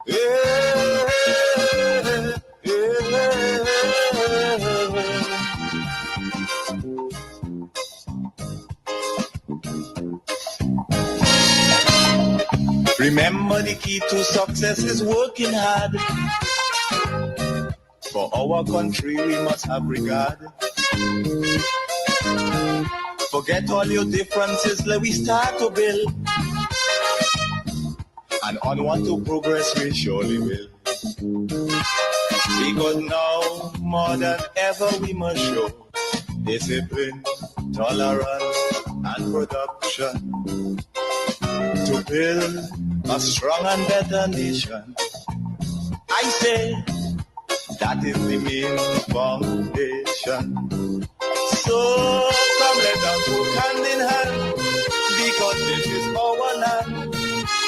Yeah, yeah. Remember, the key to success is working hard. For our country, we must have regard. Forget all your differences, let we start to build. And onward to progress we surely will. Because now, more than ever, we must show discipline, tolerance, and production to build a strong and better nation. I say that is the main foundation. So come let us work hand in hand, because this is our land.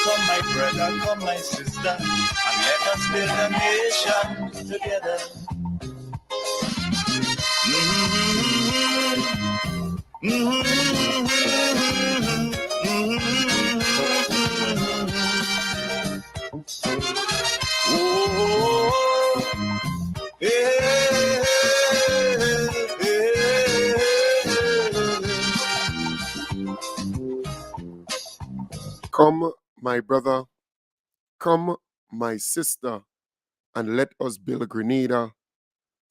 Come my brother, come my sister, and let us build a nation together. Come, my brother, come, my sister, and let us build Grenada,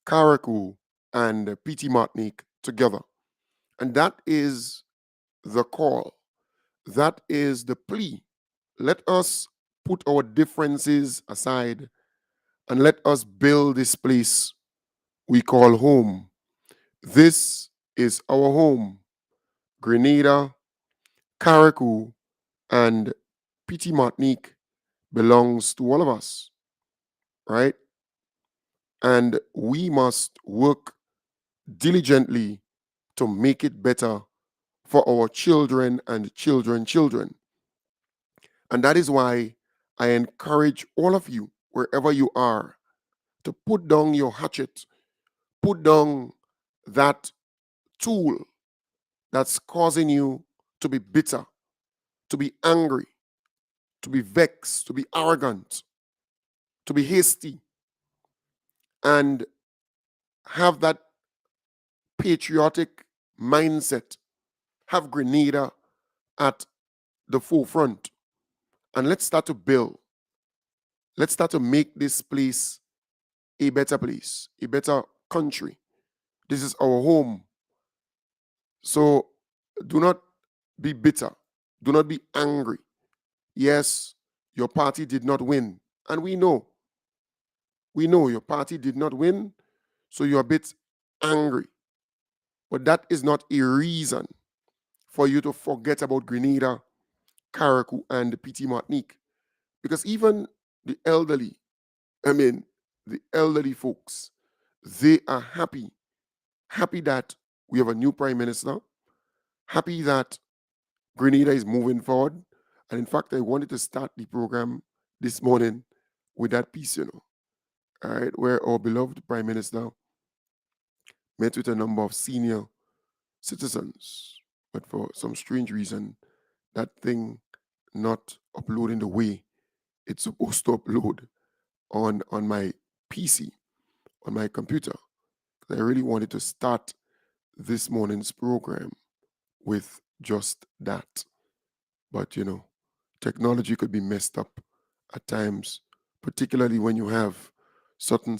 Carriacou, and Petite Martinique together. And that is the call. That is the plea. Let us put our differences aside and let us build this place we call home. This is our home. Grenada, Carriacou, and Petite Martinique belongs to all of us, right? And we must work diligently to make it better for our children and children. And that is why I encourage all of you, wherever you are, to put down your hatchet, put down that tool that's causing you to be bitter, to be angry, to be vexed, to be arrogant, to be hasty, and have that patriotic mindset. Have Grenada at the forefront. And let's start to build. Let's start to make this place a better place, a better country. This is our home. So do not be bitter. Do not be angry. Yes, your party did not win. And we know your party did not win. So you're a bit angry. But that is not a reason for you to forget about Grenada, Carriacou, and Petite Martinique. Because even the elderly, the elderly folks, they are happy that we have a new prime minister, happy that Grenada is moving forward. And in fact, I wanted to start the program this morning with that piece, all right, where our beloved prime minister met with a number of senior citizens, but for some strange reason, that thing not uploading the way it's supposed to upload on my PC, on my computer. I really wanted to start this morning's program with just that. But technology could be messed up at times, particularly when you have certain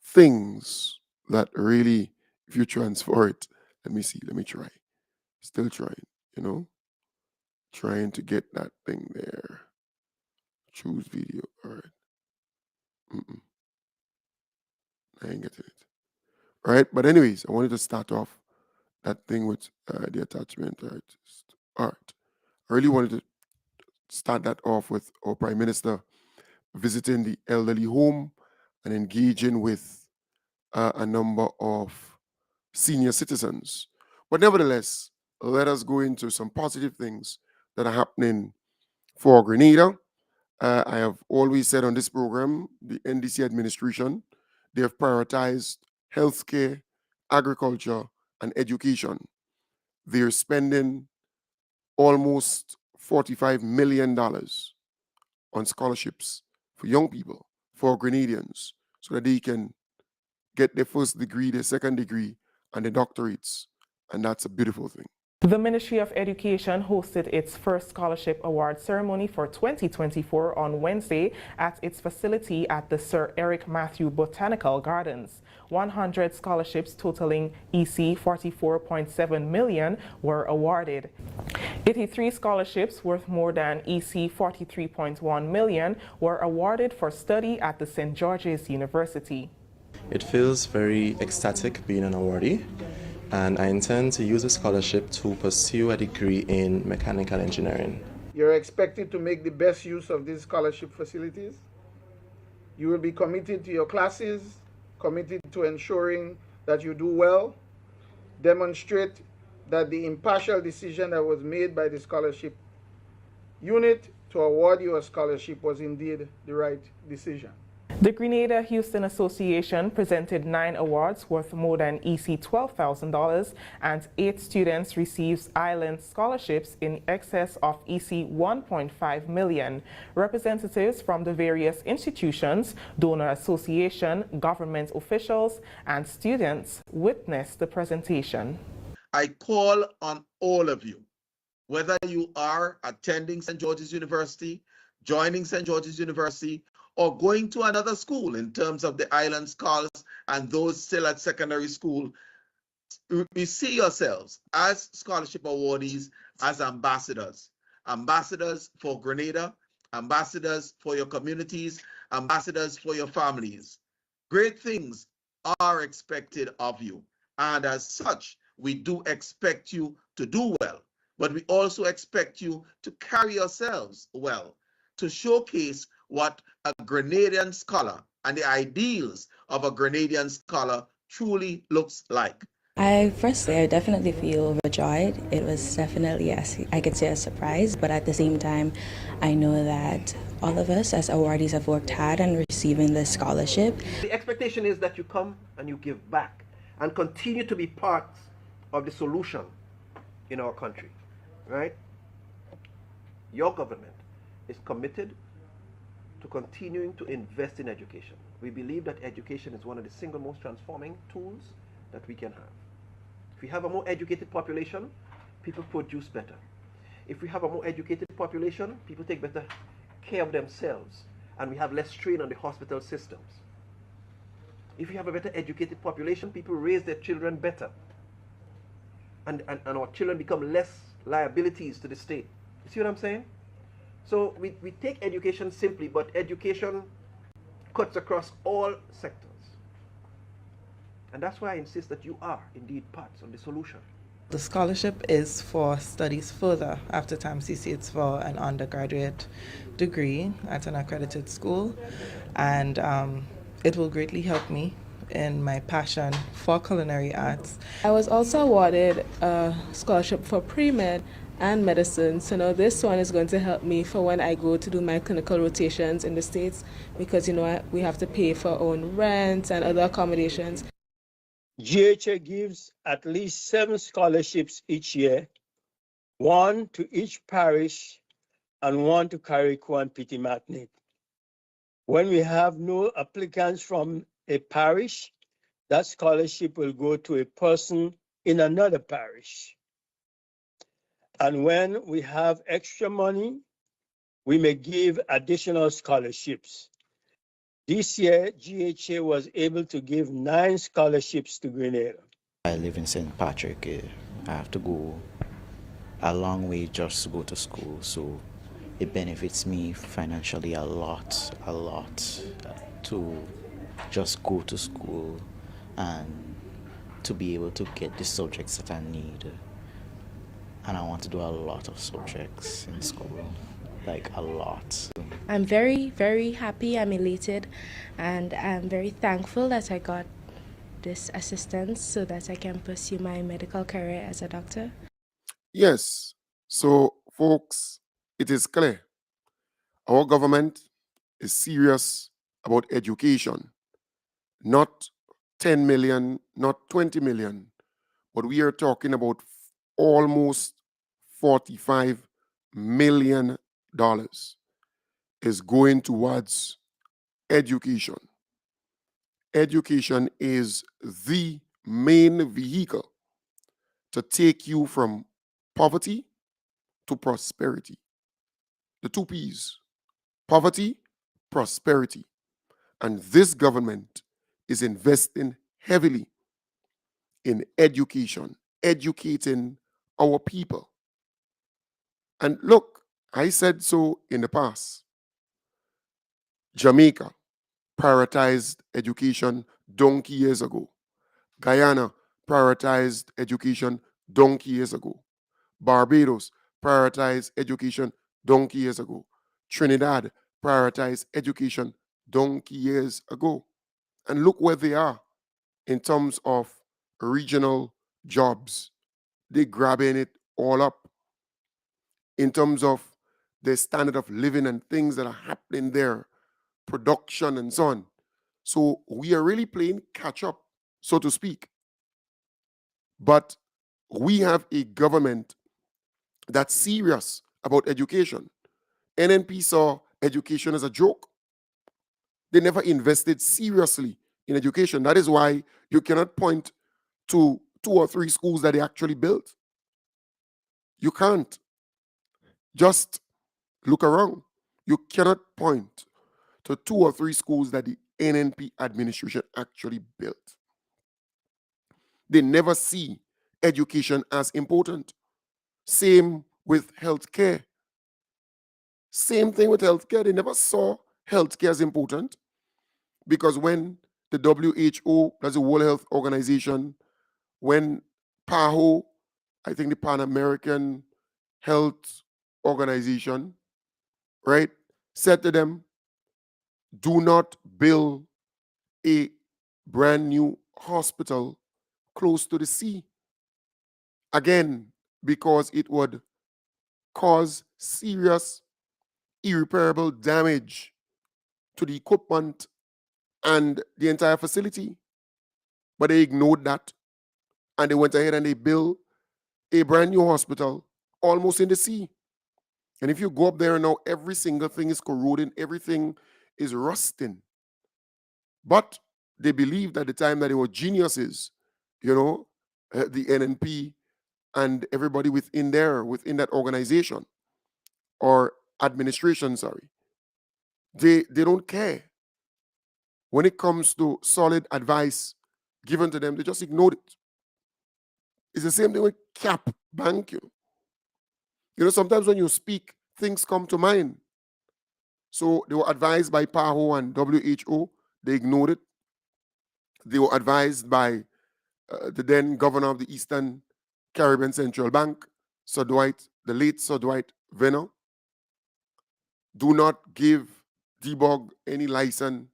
things that really, if you transfer it, let me try. Still trying, trying to get that thing there. Choose video. All right. Mm-mm, I ain't getting it. All right. But anyways, I wanted to start off that thing with the attachment. All right. All right. I really wanted to start that off with our Prime Minister visiting the elderly home and engaging with a number of senior citizens. But nevertheless, let us go into some positive things that are happening for Grenada. I have always said on this program, the NDC administration, they have prioritized healthcare, agriculture, and education. They're spending almost $45 million on scholarships for young people, for Grenadians, so that they can get their first degree, their second degree, and their doctorates. And that's a beautiful thing. The Ministry of Education hosted its first scholarship award ceremony for 2024 on Wednesday at its facility at the Sir Eric Matthew Botanical Gardens. 100 scholarships totaling EC 44.7 million were awarded. 83 scholarships worth more than EC 43.1 million were awarded for study at the St. George's University. It feels very ecstatic being an awardee, and I intend to use a scholarship to pursue a degree in mechanical engineering. You're expected to make the best use of these scholarship facilities. You will be committed to your classes, committed to ensuring that you do well, demonstrate that the impartial decision that was made by the scholarship unit to award you a scholarship was indeed the right decision. The Grenada-Houston Association presented 9 awards worth more than EC $12,000, and 8 students received island scholarships in excess of EC 1.5 million. Representatives from the various institutions, donor association, government officials, and students witnessed the presentation. I call on all of you, whether you are attending St. George's University, joining St. George's University, or going to another school in terms of the island scholars and those still at secondary school, we see yourselves as scholarship awardees, as ambassadors. Ambassadors for Grenada, ambassadors for your communities, ambassadors for your families. Great things are expected of you. And as such, we do expect you to do well, but we also expect you to carry yourselves well, to showcase what a Grenadian scholar and the ideals of a Grenadian scholar truly looks like. I definitely feel overjoyed. It was definitely, yes, I could say a surprise, but at the same time, I know that all of us as awardees have worked hard on receiving this scholarship. The expectation is that you come and you give back and continue to be part of the solution in our country, right? Your government is committed to continuing to invest in education. We believe that education is one of the single most transforming tools that we can have. If we have a more educated population, people produce better. If we have a more educated population, people take better care of themselves, and we have less strain on the hospital systems. If we have a better educated population, people raise their children better, and our children become less liabilities to the state. You see what I'm saying? So we take education simply, but education cuts across all sectors. And that's why I insist that you are indeed parts of the solution. The scholarship is for studies further after TAMCC. It's for an undergraduate degree at an accredited school, and it will greatly help me in my passion for culinary arts. I was also awarded a scholarship for pre-med and medicine. So now this one is going to help me for when I go to do my clinical rotations in the States, because we have to pay for our own rent and other accommodations. GHA gives at least 7 scholarships each year, 1 to each parish and 1 to Carriacou and Petit Martinique. When we have no applicants from a parish, that scholarship will go to a person in another parish. And when we have extra money, we may give additional scholarships. This year, GHA was able to give 9 scholarships to Grenada. I live in St. Patrick. I have to go a long way just to go to school, so it benefits me financially a lot to just go to school and to be able to get the subjects that I need. And I want to do a lot of subjects in school, like a lot. I'm very, very happy, I'm elated, and I'm very thankful that I got this assistance so that I can pursue my medical career as a doctor. Yes, so folks, it is clear. Our government is serious about education. Not 10 million, not 20 million, but we are talking about almost $45 million. is going towards education. Education is the main vehicle to take you from poverty to prosperity. The two P's: poverty, prosperity. And this government is investing heavily in education, educating our people. And look, I said so in the past. Jamaica prioritized education donkey years ago. Guyana prioritized education donkey years ago. Barbados prioritized education donkey years ago. Trinidad prioritized education donkey years ago. And look where they are in terms of regional jobs. They're grabbing it all up in terms of the standard of living and things that are happening there, production and so on. So we are really playing catch up, so to speak. But we have a government that's serious about education. NNP saw education as a joke. They never invested seriously in education. That is why you cannot point to 2 or 3 schools that they actually built. You can't. Just look around. You cannot point to 2 or 3 schools that the NNP administration actually built. They never see education as important. Same with healthcare. Same thing with healthcare. They never saw healthcare as important because when the WHO, that's the World Health Organization, when PAHO, I think the Pan American Health Organization, right, said to them, do not build a brand new hospital close to the sea. Again, because it would cause serious, irreparable damage to the equipment and the entire facility. But they ignored that and they went ahead and they built a brand new hospital almost in the sea. And if you go up there now, every single thing is corroding, everything is rusting. But they believed at the time that they were geniuses, the NNP and everybody within that organization or administration, sorry. They don't care. When it comes to solid advice given to them, they just ignored it. It's the same thing with cap banking. Sometimes when you speak, things come to mind. So they were advised by PAHO and WHO. They ignored it. They were advised by the then governor of the Eastern Caribbean Central Bank, the late Sir Dwight Venner. Do not give DBOG any license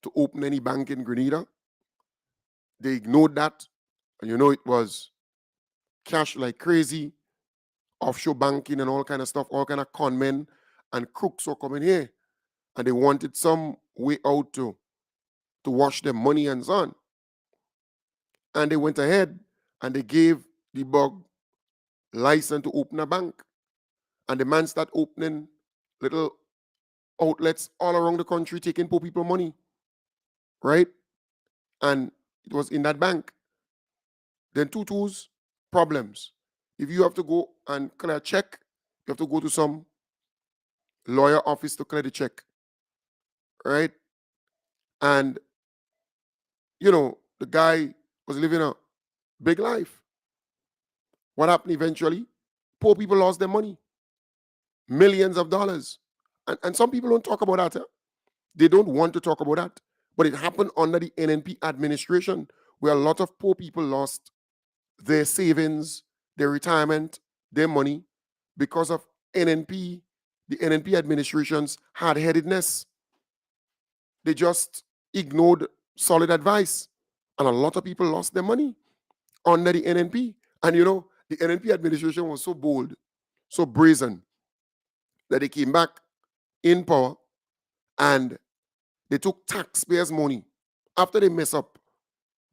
to open any bank in Grenada. They ignored that. And it was cash like crazy, offshore banking and all kind of stuff, all kind of con men and crooks were coming here. And they wanted some way out to wash their money and so on. And they went ahead and they gave the bug license to open a bank. And the man started opening little outlets all around the country, taking poor people money. Right? And it was in that bank. Then two problems. If you have to go and clear a check, you have to go to some lawyer office to clear the check. Right? And, the guy was living a big life. What happened eventually? Poor people lost their money. Millions of dollars. And some people don't talk about that. Huh? They don't want to talk about that. But it happened under the NNP administration where a lot of poor people lost their savings, their retirement, their money because of NNP, the NNP administration's hard-headedness. They just ignored solid advice. And a lot of people lost their money under the NNP. And the NNP administration was so bold, so brazen, that they came back in power and they took taxpayers' money after they mess up,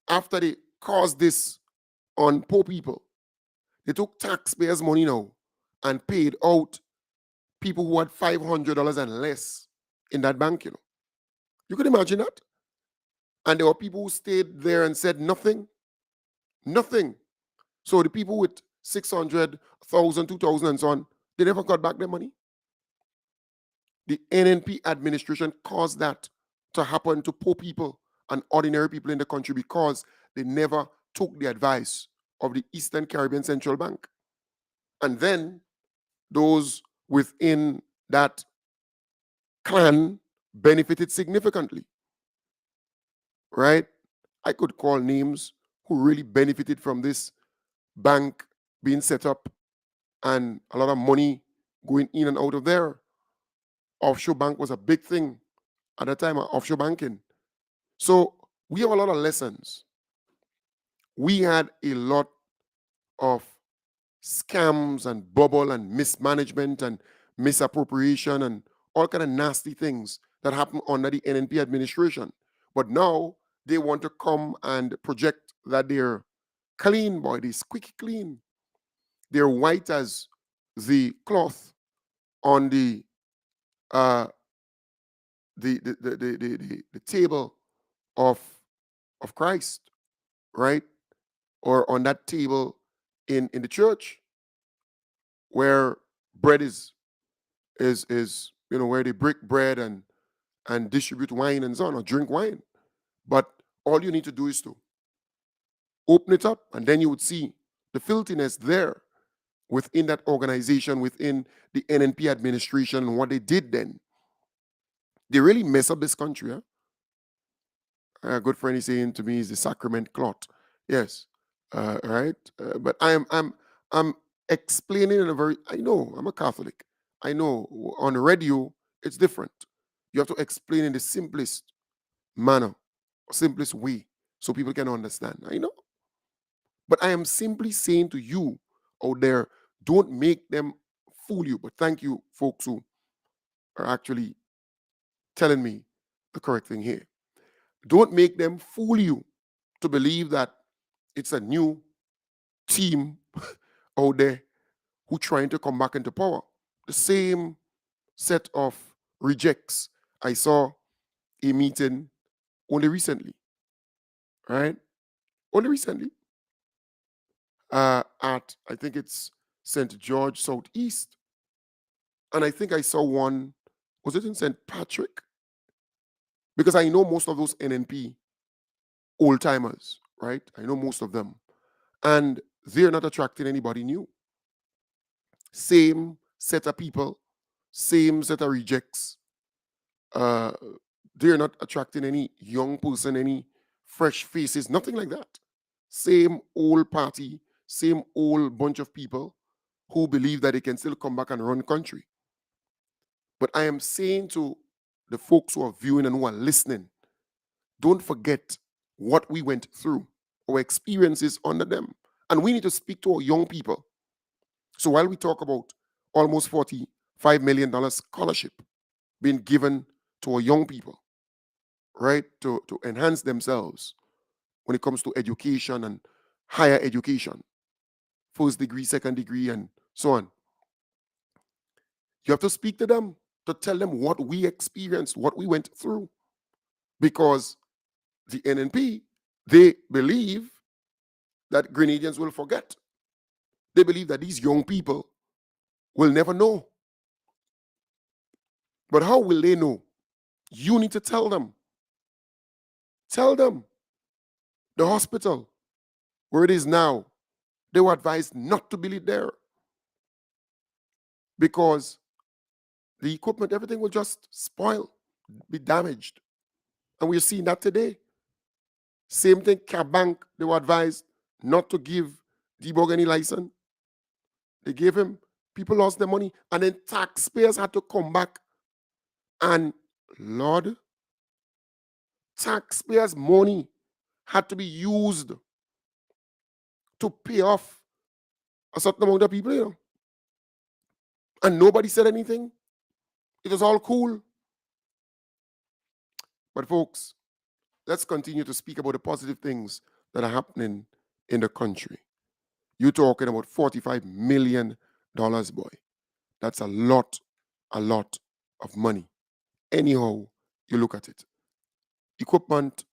after they caused this on poor people. They took taxpayers' money now and paid out people who had $500 and less in that bank, you know. You could imagine that? And there were people who stayed there and said nothing. Nothing. So the people with 600, 1,000, 2,000 and so on, they never got back their money. The NNP administration caused that to happen to poor people and ordinary people in the country because they never took the advice of the Eastern Caribbean Central Bank. And then those within that clan benefited significantly, right? I could call names who really benefited from this bank being set up and a lot of money going in and out of there. Offshore bank was a big thing at the time, offshore banking. So we have a lot of lessons. We had a lot of scams and bubble and mismanagement and misappropriation and all kind of nasty things that happened under the NNP administration. But now they want to come and project that they're clean, boy. They're squeaky clean. They're white as the cloth on the table of Christ, right? Or on that table in the church where bread is where they break bread and distribute wine and so on, or drink wine. But all you need to do is to open it up, and then you would see the filthiness there within that organization, within the NNP administration, and what they did then. They really mess up this country. Huh? A good friend is saying to me, is the sacrament clot. Yes, right. But I'm explaining in a very. I know I'm a Catholic. I know on radio it's different. You have to explain in the simplest manner, simplest way, so people can understand. I know. But I am simply saying to you out there, don't make them fool you. But thank you, folks who are actually telling me the correct thing here. Don't make them fool you to believe that it's a new team out there who trying to come back into power. The same set of rejects. I saw a meeting only recently, right? Only recently. At, I think it's St. George Southeast. And I think I saw one, was it in St. Patrick? Because I know most of those NNP old timers, right? I know most of them. And they're not attracting anybody new. Same set of people, same set of rejects. They're not attracting any young person, any fresh faces, nothing like that. Same old party, same old bunch of people who believe that they can still come back and run country. But I am saying to the folks who are viewing and who are listening, don't forget what we went through, our experiences under them. And we need to speak to our young people. So while we talk about almost $45 million scholarship being given to our young people, right, to enhance themselves when it comes to education and higher education, first degree, second degree, and so on. You have to speak to them to tell them what we experienced, what we went through. Because the NNP, they believe that Grenadians will forget. They believe that these young people will never know. But how will they know? You need to tell them. Tell them. The hospital, where it is now, they were advised not to build it there. Because the equipment, everything will just spoil, be damaged. And we're seeing that today. Same thing, Cab Bank, they were advised not to give Debog any license. They gave him, people lost their money, and then taxpayers had to come back. And Lord, taxpayers' money had to be used to pay off a certain amount of people, you know. And nobody said anything. It was all cool. But folks, let's continue to speak about the positive things that are happening in the country. You're talking about $45 million, boy. That's a lot a lot of money. Anyhow, you look at it. Equipment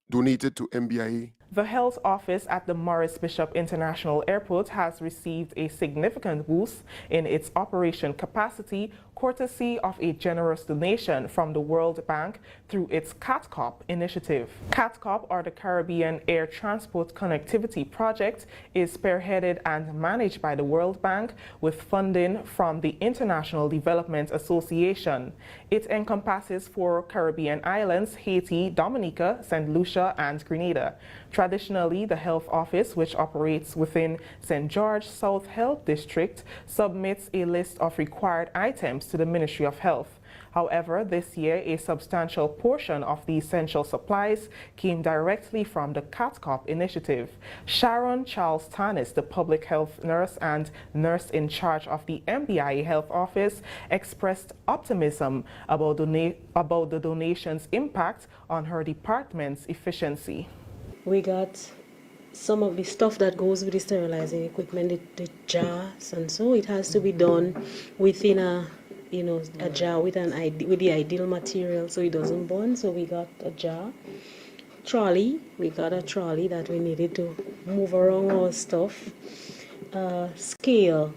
donated to MBIA. The health office at the Morris Bishop International Airport has received a significant boost in its operation capacity courtesy of a generous donation from the World Bank through its CATCOP initiative. CATCOP, or the Caribbean Air Transport Connectivity Project, is spearheaded and managed by the World Bank with funding from the International Development Association. It encompasses 4 Caribbean islands: Haiti, Dominica, St. Lucia, and Grenada. Traditionally, the health office, which operates within St. George South Health District, submits a list of required items to the Ministry of Health. However, this year, a substantial portion of the essential supplies came directly from the CATCOP initiative. Sharon Charles Tannis, the public health nurse and nurse in charge of the MBIA Health Office, expressed optimism about the donation's impact on her department's efficiency. We got some of the stuff that goes with the sterilizing equipment, the jars, and so it has to be done within a jar with the ideal material so it doesn't burn. So we got a jar. Trolley, we got a trolley that we needed to move around our stuff. Scale,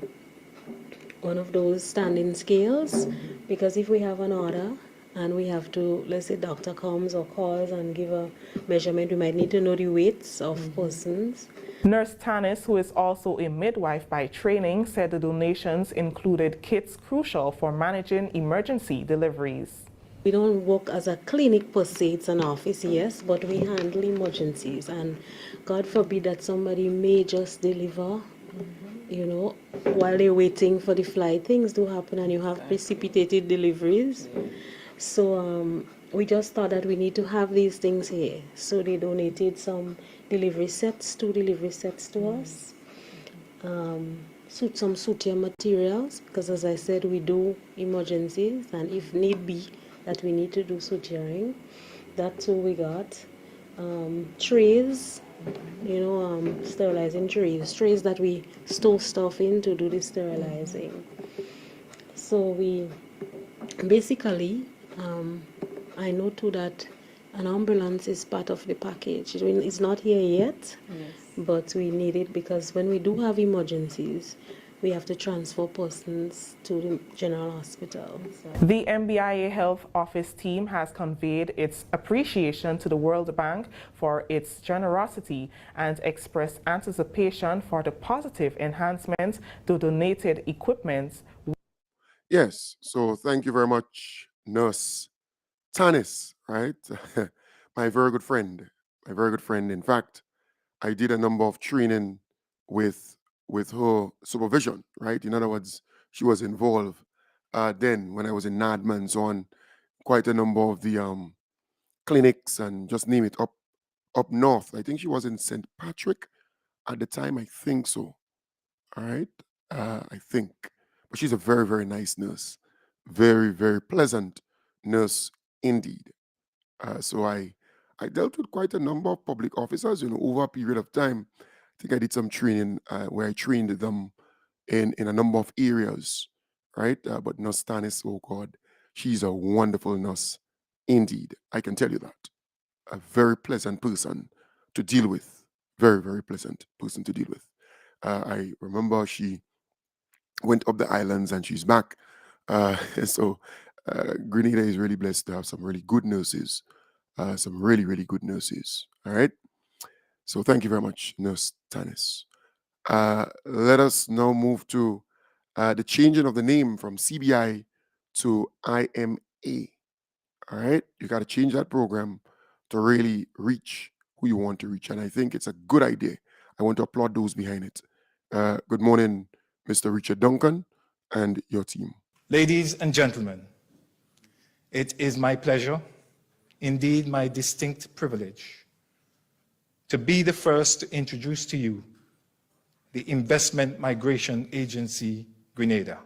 one of those standing scales, because if we have an order and we have to, let's say doctor comes or calls and give a measurement, we might need to know the weights of persons. Nurse Tannis, who is also a midwife by training, said the donations included kits crucial for managing emergency deliveries. We don't work as a clinic per se, it's an office, yes, but we handle emergencies, and God forbid that somebody may just deliver, while they're waiting for the flight. Things do happen and you have precipitated deliveries. So we just thought that we need to have these things here. So they donated some delivery sets, 2 delivery sets to us. Some suture materials, because as I said, we do emergencies, and if need be, that we need to do suturing. That's what we got. Trays, sterilizing trays that we store stuff in to do the sterilizing. So we basically, I know too that an ambulance is part of the package. It's not here yet, yes, but we need it because when we do have emergencies, we have to transfer persons to the general hospital. The MBIA Health Office team has conveyed its appreciation to the World Bank for its generosity and expressed anticipation for the positive enhancements to donated equipment. Yes, so thank you very much, Nurse Tannis, right? My very good friend. In fact, I did a number of training with her supervision, right? In other words, she was involved then when I was in NADMA, so on quite a number of the clinics and just name it up north. I think she was in St. Patrick at the time. I think so. All right, I think. But she's a very, very nice nurse. Very, very pleasant nurse indeed. So I dealt with quite a number of public officers, over a period of time. I think I did some training where I trained them in a number of areas, right? But Nurse Tannis, oh God, she's a wonderful nurse indeed. I can tell you that. A very pleasant person to deal with. Very, very pleasant person to deal with. I remember she went up the islands and she's back. So Grenada is really blessed to have some really good nurses. Some really, really good nurses. All right. So thank you very much, Nurse Tannis. Let us now move to the changing of the name from CBI to IMA. All right. You got to change that program to really reach who you want to reach. And I think it's a good idea. I want to applaud those behind it. Good morning, Mr. Richard Duncan and your team. Ladies and gentlemen, it is my pleasure, indeed my distinct privilege, to be the first to introduce to you the Investment Migration Agency, Grenada.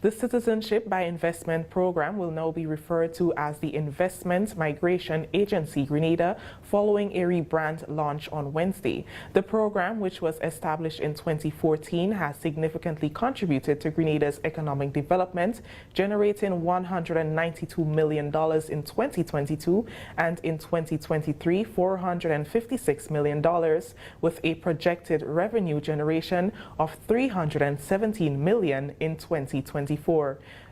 The Citizenship by Investment program will now be referred to as the Investment Migration Agency Grenada following a rebrand launch on Wednesday. The program, which was established in 2014, has significantly contributed to Grenada's economic development, generating $192 million in 2022 and in 2023, $456 million, with a projected revenue generation of $317 million in 2024.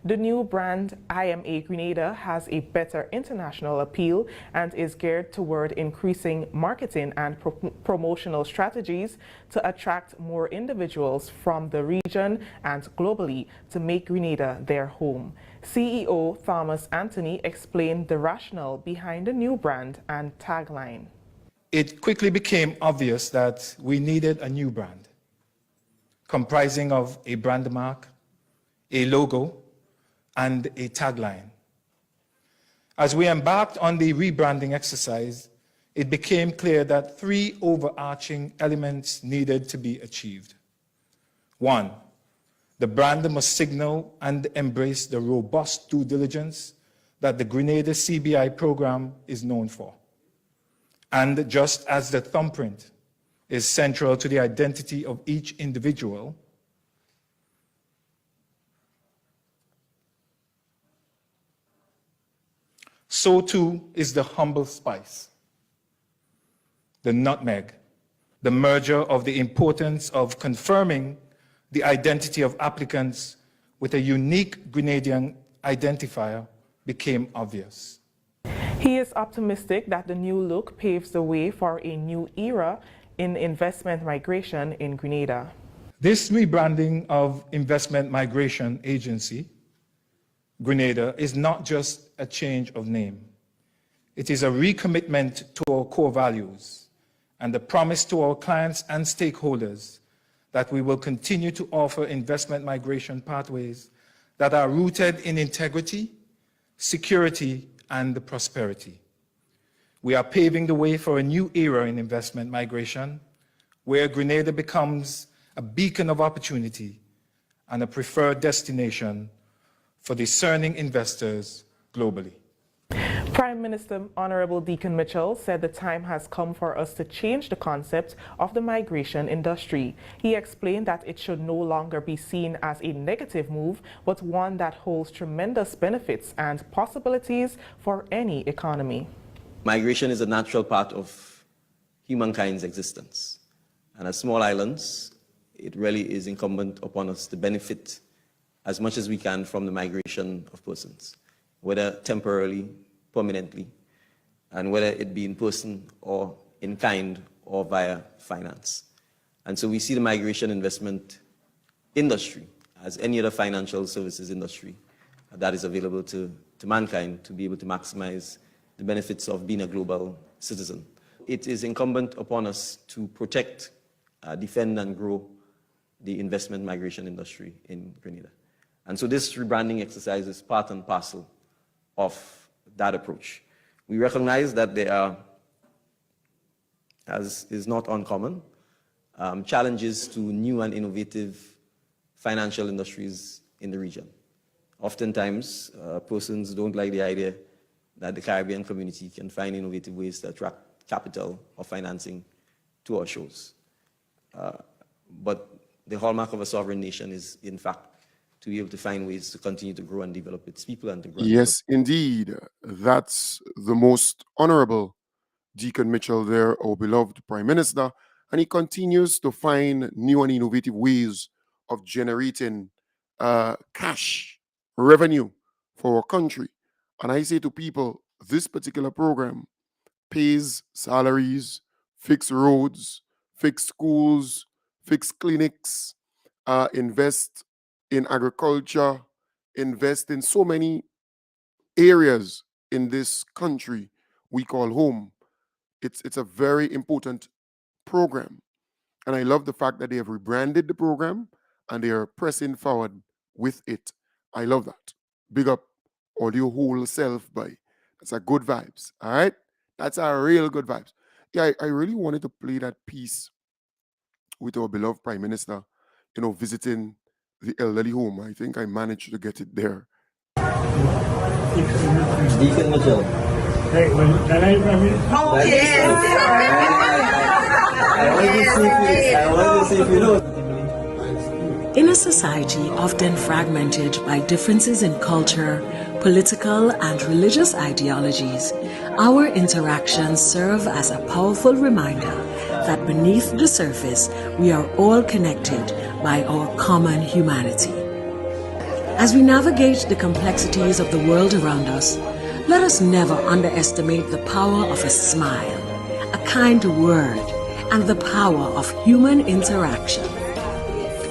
The new brand IMA Grenada has a better international appeal and is geared toward increasing marketing and promotional strategies to attract more individuals from the region and globally to make Grenada their home. CEO Thomas Anthony explained the rationale behind the new brand and tagline. It quickly became obvious that we needed a new brand comprising of a brand mark, a logo, and a tagline. As we embarked on the rebranding exercise, it became clear that three overarching elements needed to be achieved. One, the brand must signal and embrace the robust due diligence that the Grenada CBI program is known for. And just as the thumbprint is central to the identity of each individual, so too is the humble spice, the nutmeg. The merger of the importance of confirming the identity of applicants with a unique Grenadian identifier became obvious. He is optimistic that the new look paves the way for a new era in investment migration in Grenada. This rebranding of Investment Migration Agency Grenada is not just a change of name. It is a recommitment to our core values and a promise to our clients and stakeholders that we will continue to offer investment migration pathways that are rooted in integrity, security, and prosperity. We are paving the way for a new era in investment migration, where Grenada becomes a beacon of opportunity and a preferred destination for discerning investors globally. Prime Minister Honorable Deacon Mitchell said the time has come for us to change the concept of the migration industry. He explained that it should no longer be seen as a negative move, but one that holds tremendous benefits and possibilities for any economy. Migration is a natural part of humankind's existence. And as small islands, it really is incumbent upon us to benefit as much as we can from the migration of persons, whether temporarily, permanently, and whether it be in person or in kind or via finance. And so we see the migration investment industry as any other financial services industry that is available to mankind to be able to maximize the benefits of being a global citizen. It is incumbent upon us to protect, defend, and grow the investment migration industry in Grenada. And so this rebranding exercise is part and parcel of that approach. We recognize that there are, as is not uncommon, challenges to new and innovative financial industries in the region. Oftentimes, persons don't like the idea that the Caribbean community can find innovative ways to attract capital or financing to our shores. But the hallmark of a sovereign nation is, in fact, to be able to find ways to continue to grow and develop its people and to grow. Yes, indeed. That's the most honorable Deacon Mitchell there, our beloved Prime Minister. And he continues to find new and innovative ways of generating cash revenue for our country. And I say to people, this particular program pays salaries, fix roads, fix schools, fix clinics, invest in agriculture, invest in so many areas in this country we call home. It's a very important program. And I love the fact that they have rebranded the program and they are pressing forward with it. I love that. Big up all your whole self, boy. That's a good vibes. All right? That's a real good vibes. Yeah, I really wanted to play that piece with our beloved Prime Minister, visiting the elderly home. I think I managed to get it there. Deacon Mitchell. Hey, can I come in? Oh, yes. I want to see if you know. In a society often fragmented by differences in culture, political and religious ideologies, our interactions serve as a powerful reminder that beneath the surface, we are all connected by our common humanity. As we navigate the complexities of the world around us, let us never underestimate the power of a smile, a kind word, and the power of human interaction.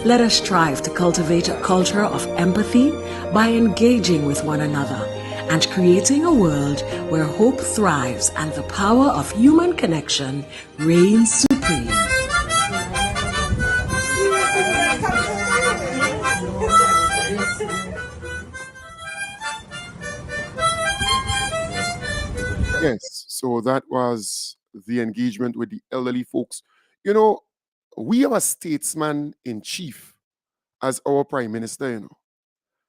Let us strive to cultivate a culture of empathy by engaging with one another and creating a world where hope thrives and the power of human connection reigns supreme. Yes, so that was the engagement with the elderly folks. You know, we have a statesman in chief as our prime minister, you know.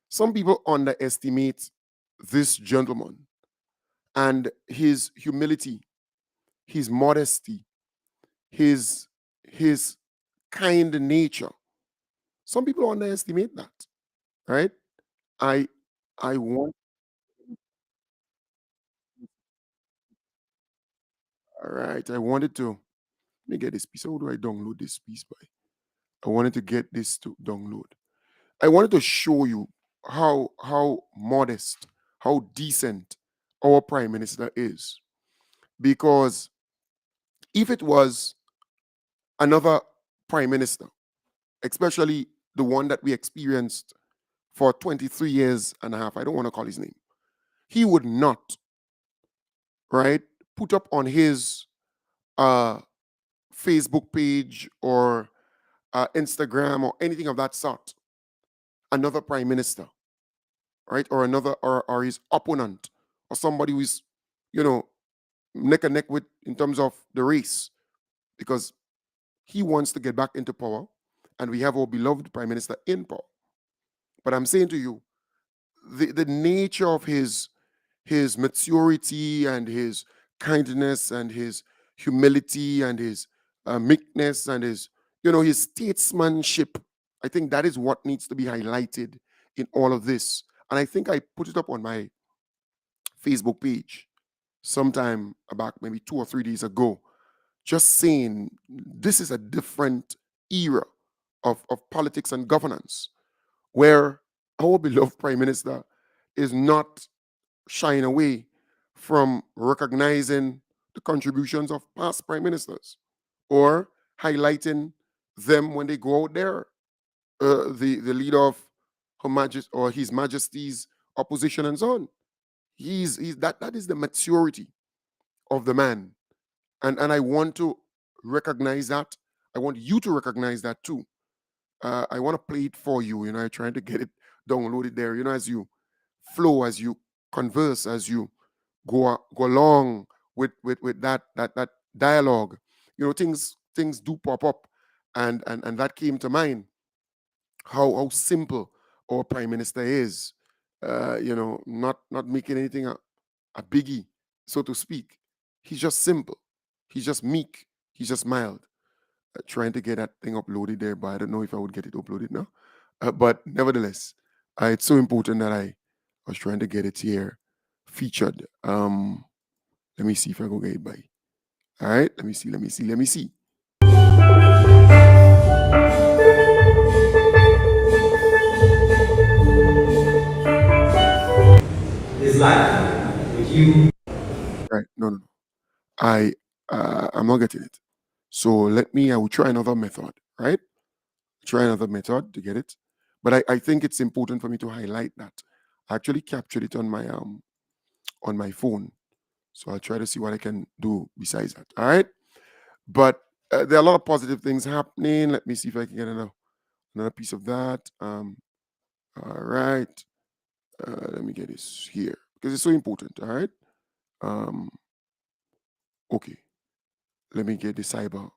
Some people underestimate this gentleman and his humility, his modesty, his his kind nature. Some people underestimate that, right? I I want all right. I wanted to let me get this piece. How do I download this piece by? I wanted to get this to download. I wanted to show you how modest, how decent our prime minister is. Because if it was another prime minister, especially the one that we experienced for 23 years and a half, I don't want to call his name, he would not, right, put up on his uh, Facebook page or Instagram or anything of that sort another prime minister, right, or another or his opponent or somebody who's, you know, neck and neck with in terms of the race, because he wants to get back into power, and we have our beloved prime minister in power. But I'm saying to you, the nature of his maturity and his kindness and his humility and his meekness and his, you know, his statesmanship, I think that is what needs to be highlighted in all of this. And I think I put it up on my Facebook page sometime back, maybe 2 or 3 days ago, just saying this is a different era of politics and governance where our beloved prime minister is not shying away from recognizing the contributions of past prime ministers or highlighting them when they go out there. The leader of Her Majesty or His Majesty's opposition and so on. He's that is the maturity of the man. And I want to recognize that. I want you to recognize that too. I want to play it for you. You know, I'm trying to get it downloaded there. You know, as you flow, as you converse, as you go along with that dialogue, you know, things do pop up, and that came to mind. How simple our prime minister is. You know, not making anything a biggie, so to speak. He's just simple. He's just meek. He's just mild. Trying to get that thing uploaded there, but I don't know if I would get it uploaded now. But nevertheless, it's so important that I was trying to get it here featured. Let me see if I go get it by. All right, let me see. His life with you. Right, no. I'm not getting it. So I will try another method, right? Try another method to get it. But I think it's important for me to highlight that. I actually captured it on my phone. So I'll try to see what I can do besides that. All right. But there are a lot of positive things happening. Let me see if I can get another piece of that. All right. Let me get this here because it's so important. All right. Okay. Let me get the cyber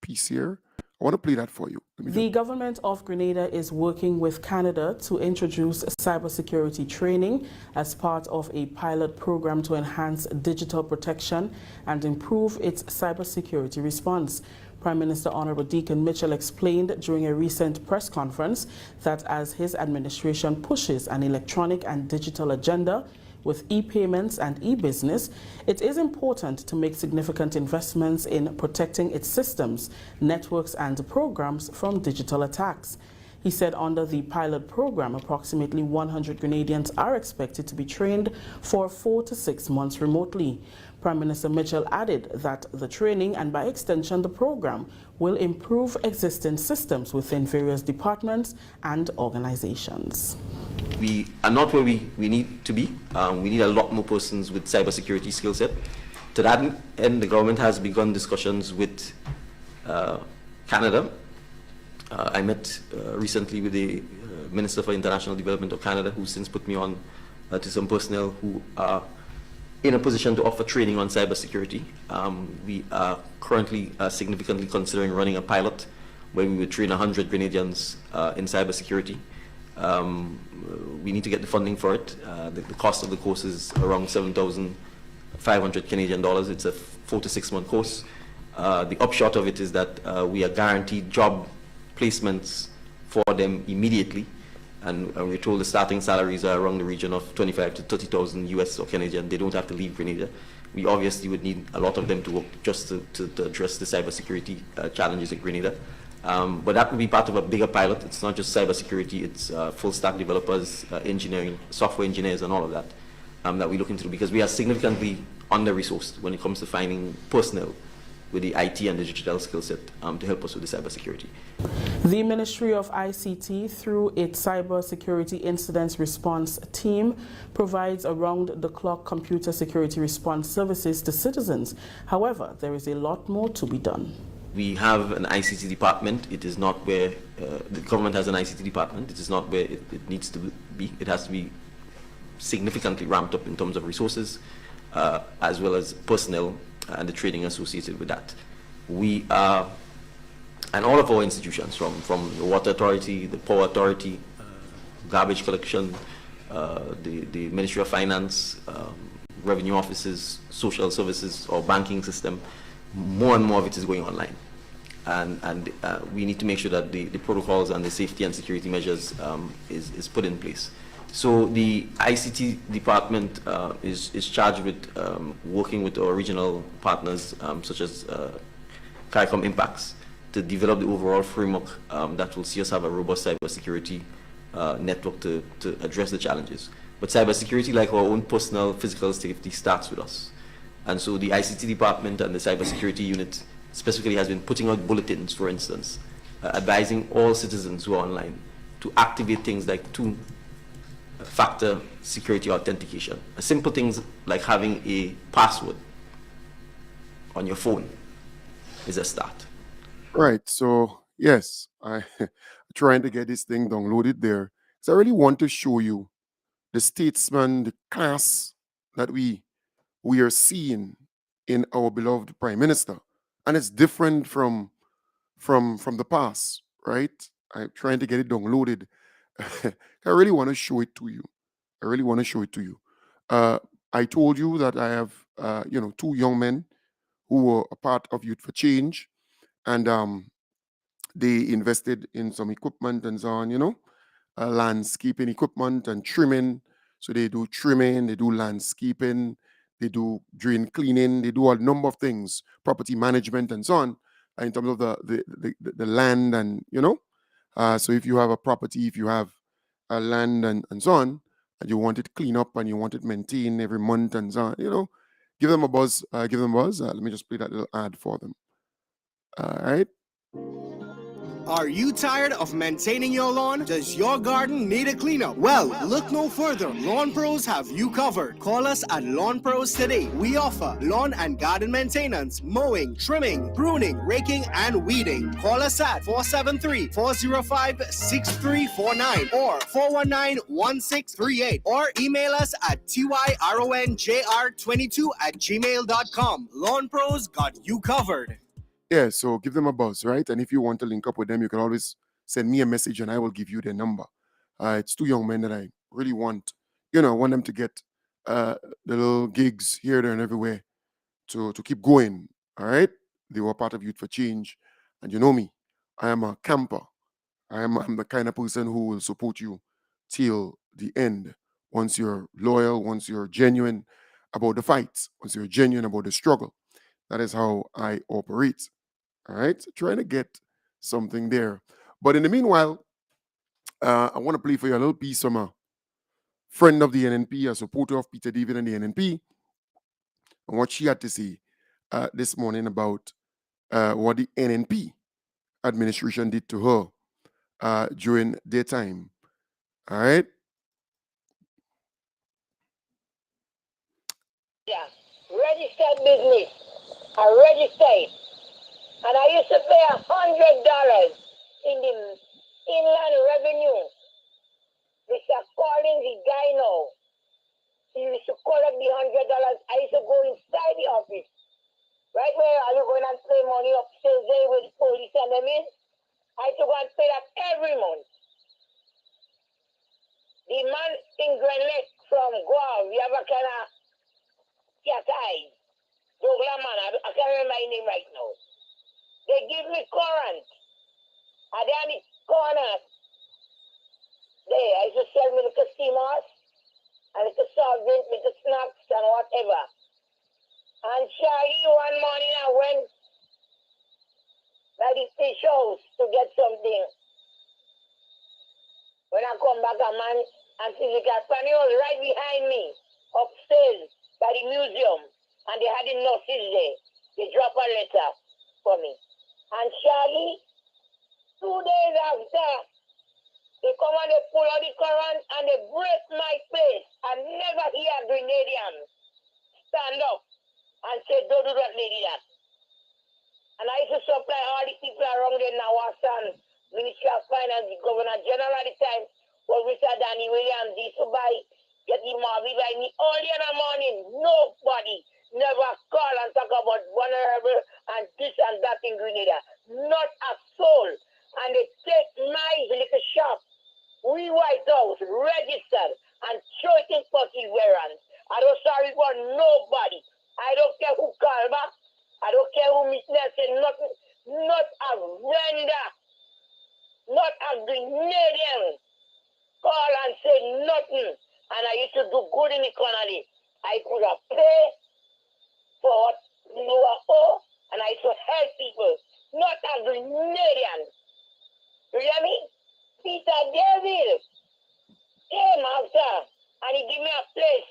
piece here. I want to play that for you. The government of Grenada is working with Canada to introduce cybersecurity training as part of a pilot program to enhance digital protection and improve its cybersecurity response. Prime Minister Honorable Deacon Mitchell explained during a recent press conference that as his administration pushes an electronic and digital agenda with e-payments and e-business, it is important to make significant investments in protecting its systems, networks and programs from digital attacks. He said under the pilot program, approximately 100 Grenadians are expected to be trained for 4 to 6 months remotely. Prime Minister Mitchell added that the training and by extension the program will improve existing systems within various departments and organizations. We are not where we need to be. We need a lot more persons with cybersecurity skill set. To that end, the government has begun discussions with Canada. I met recently with the Minister for International Development of Canada, who since put me on to some personnel who are in a position to offer training on cybersecurity. We are currently significantly considering running a pilot where we would train 100 Grenadians in cybersecurity. We need to get the funding for it. The cost of the course is around 7,500 Canadian dollars. It's a 4 to 6 month course. The upshot of it is that we are guaranteed job placements for them immediately, and we're told the starting salaries are around the region of 25 to 30,000 US or Canadian. They don't have to leave Grenada. We obviously would need a lot of them to work just to address the cybersecurity challenges in Grenada. But that will be part of a bigger pilot. It's not just cybersecurity, it's full stack developers, engineering, software engineers and all of that that we look into, because we are significantly under-resourced when it comes to finding personnel with the IT and digital skill set to help us with the cybersecurity. The Ministry of ICT, through its Cybersecurity Incidents Response Team, provides around-the-clock computer security response services to citizens. However, there is a lot more to be done. We have an ICT department. It is not where the government has an ICT department. It is not where it needs to be. It has to be significantly ramped up in terms of resources, as well as personnel and the training associated with that. We are, and all of our institutions, from the Water Authority, the Power Authority, garbage collection, the Ministry of Finance, revenue offices, social services, or banking system, more and more of it is going online. And we need to make sure that the protocols and the safety and security measures is put in place. So the ICT department is charged with working with our regional partners, such as CARICOM Impacts, to develop the overall framework that will see us have a robust cybersecurity network to address the challenges. But cybersecurity, like our own personal physical safety, starts with us. And so the ICT department and the cybersecurity unit specifically has been putting out bulletins, for instance, advising all citizens who are online to activate things like two-factor security authentication. Simple things like having a password on your phone is a start. Right. So, yes, I'm trying to get this thing downloaded there. So I really want to show you the statesman, the class that we are seeing in our beloved Prime Minister. And it's different from the past, right? I'm trying to get it downloaded. I really want to show it to you. I told you that I have, two young men who were a part of Youth for Change, and they invested in some equipment and so on, landscaping equipment and trimming. So they do trimming, they do landscaping, they do drain cleaning, they do a number of things, property management and so on, in terms of the land and, so if you have a property, if you have a land and so on, and you want it clean up and you want it maintained every month and so on, give them a buzz. Let me just play that little ad for them. All right. Are you tired of maintaining your lawn? Does your garden need a cleanup? Well, look no further. Lawn Pros have you covered. Call us at Lawn Pros today. We offer lawn and garden maintenance, mowing, trimming, pruning, raking, and weeding. Call us at 473-405-6349 or 419-1638 or email us at tyronjr22@gmail.com. Lawn Pros got you covered. Yeah, so give them a buzz, right? And if you want to link up with them, you can always send me a message and I will give you their number. It's two young men that I really want, want them to get the little gigs here, there, and everywhere to keep going. All right. They were part of Youth for Change. And you know me, I am a camper. I'm the kind of person who will support you till the end. Once you're loyal, once you're genuine about the fight, once you're genuine about the struggle. That is how I operate. All right. Trying to get something there. But in the meanwhile, I want to play for you a little piece from a friend of the NNP, a supporter of Peter David and the NNP, and what she had to say this morning about what the NNP administration did to her during their time. All right. Yeah, registered business. I registered, and I used to pay $100 in the inland revenue. Mr. Collins, the guy now, he used to collect the $100. I used to go inside the office, right where are you going and pay money upstairs there with the police and them in? I used to go and pay that every month. The man in Grenlet from Guam, we have a kind of cat eyes. Douglas man, I can't remember my name right now. They give me current. And then the corner, there, I used to sell me little steamers, and little soft drink, little snacks, and whatever. And Charlie, one morning I went by the fish house to get something. When I come back, a man and physical family was right behind me, upstairs by the museum, and they had the nurses there. They drop a letter for me. And Charlie, 2 days after, they come and they pull out the current and they break my face. I never hear a Grenadian stand up and say, don't do that, lady, that. And I used to supply all the people around there now, Wassan, Ministry of Finance, the Governor General at the time was Mr. Danny Williams. He used to buy, get the Marvy by me early in the morning. Nobody never call and talk about vulnerable and this and that in Grenada. Not a soul. And they take my little shop, we White House, registered, and throw it in perseverance. I don't sorry for nobody. I don't care who call back. I don't care who meet me, say nothing. Not a vendor, not a Grenadian call and say nothing. And I used to do good in the economy. I could have paid for what you know I owe, and I used to help people. Not a Grenadian. You hear me? Peter David came after, and he gave me a place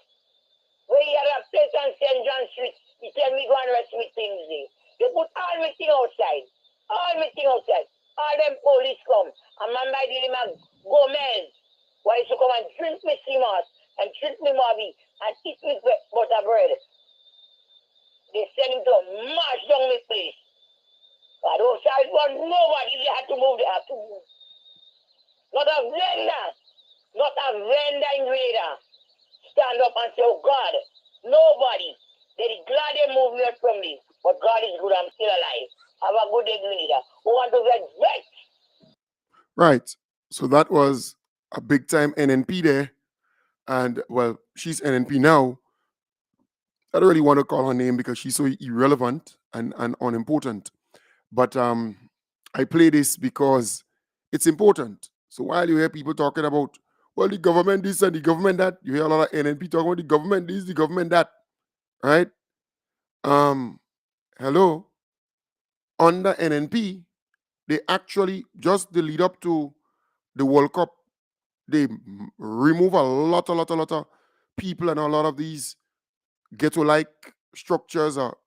where he had a place on St. John Street. He tell me go and rest me things there. They put all my thing outside. All my thing outside. All them police come. A man by the name of Gomez, who used to come and drink me Simas and drink me Marby and eat me butter bread. They send him to march down my place. I don't say for nobody. They had to move, they had to move. Not a vendor. Not a vendor in Grenada. Stand up and say, oh God, nobody. They're glad they moved me out from this. But God is good, I'm still alive. Have a good day, Grenada. Who want to get vexed? Right. So that was a big time NNP there. And well, she's NNP now. I don't really want to call her name because she's so irrelevant and unimportant. But I play this because it's important. So while you hear people talking about, well, the government this and the government that, you hear a lot of NNP talking about the government this, the government that, right? Hello, under NNP, they actually just the lead up to the World Cup, they remove a lot of people and a lot of these ghetto-like structures or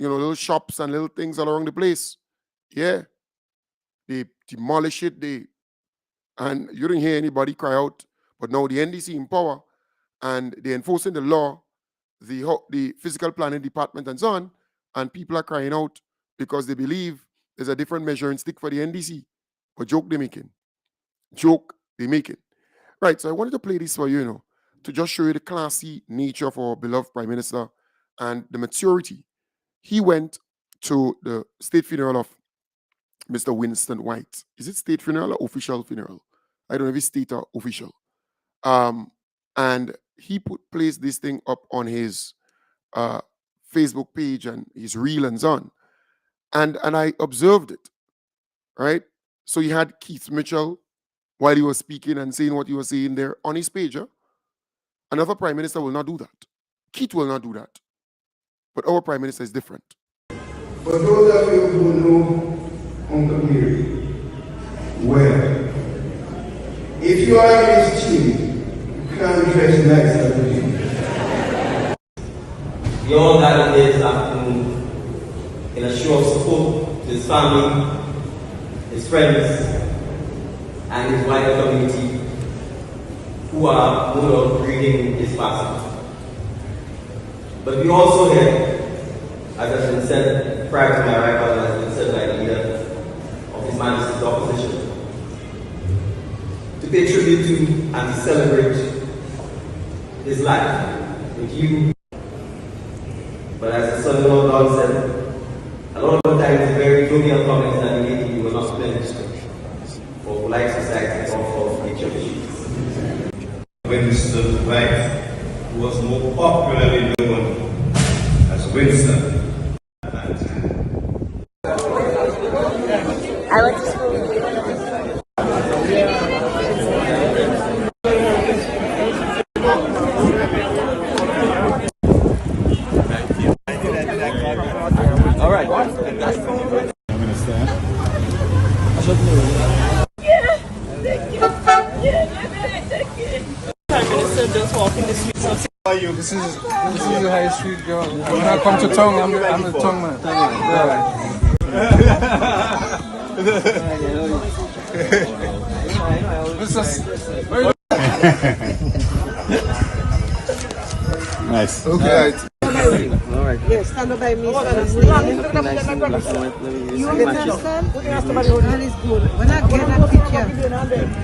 little shops and little things all around the place. Yeah, they demolish it. And you didn't hear anybody cry out. But now the NDC in power and they're enforcing the law, the physical planning department and so on, and people are crying out because they believe there's a different measuring stick for the NDC. But joke they're making. Joke they're making. Right, so I wanted to play this for you, to just show you the classy nature of our beloved Prime Minister and the maturity. He went to the state funeral of Mr. Winston White. Is it state funeral or official funeral? I don't know if it's state or official. And he placed this thing up on his Facebook page and his reel and so on. And I observed it, right? So he had Keith Mitchell while he was speaking and saying what he was saying there on his page. Huh? Another prime minister will not do that. Keith will not do that. But our prime minister is different. For those of you who know Uncle Mary well, if you are his chief, you can't dress nicer than him. We all gathered here this afternoon in a show of support to his family, his friends, and his wider community who are mood of grieving his passing. But we also here, as has been said prior to my arrival and has been said by the leader of His Majesty's opposition, to pay tribute to and to celebrate his life with you. But as the son-in-law Lord said, a lot of times the very jovial comments that he made, you were not meant for polite society or for future issues. Winston White, who was more popularly known as Winston. I went to school. All right. I'm going to stand. Yeah, thank you. Yeah, thank you. Prime Minister just walking the streets of How are you? This is the high street girl. When I come to tongue, I'm the tongue man. Nice. Okay. All right. Yes, stand up by me. You understand? That is good. When I get that picture,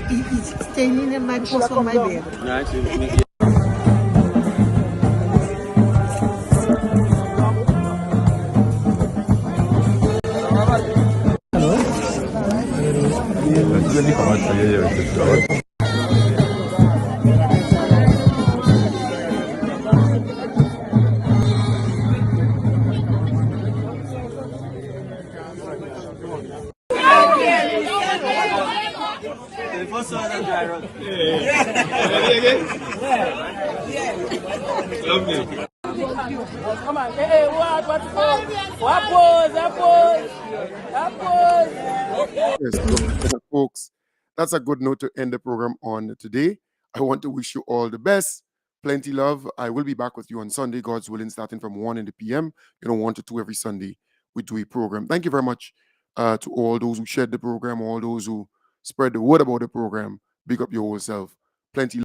it's staying in my post on my bed. Come on. Hey, what pose? Yes, folks, that's a good note to end the program on today. I want to wish you all the best. Plenty love. I will be back with you on Sunday, God's willing, starting from 1 in the p.m. 1 to 2 every Sunday. We do a program. Thank you very much to all those who shared the program, all those who spread the word about the program. Big up your whole self. Plenty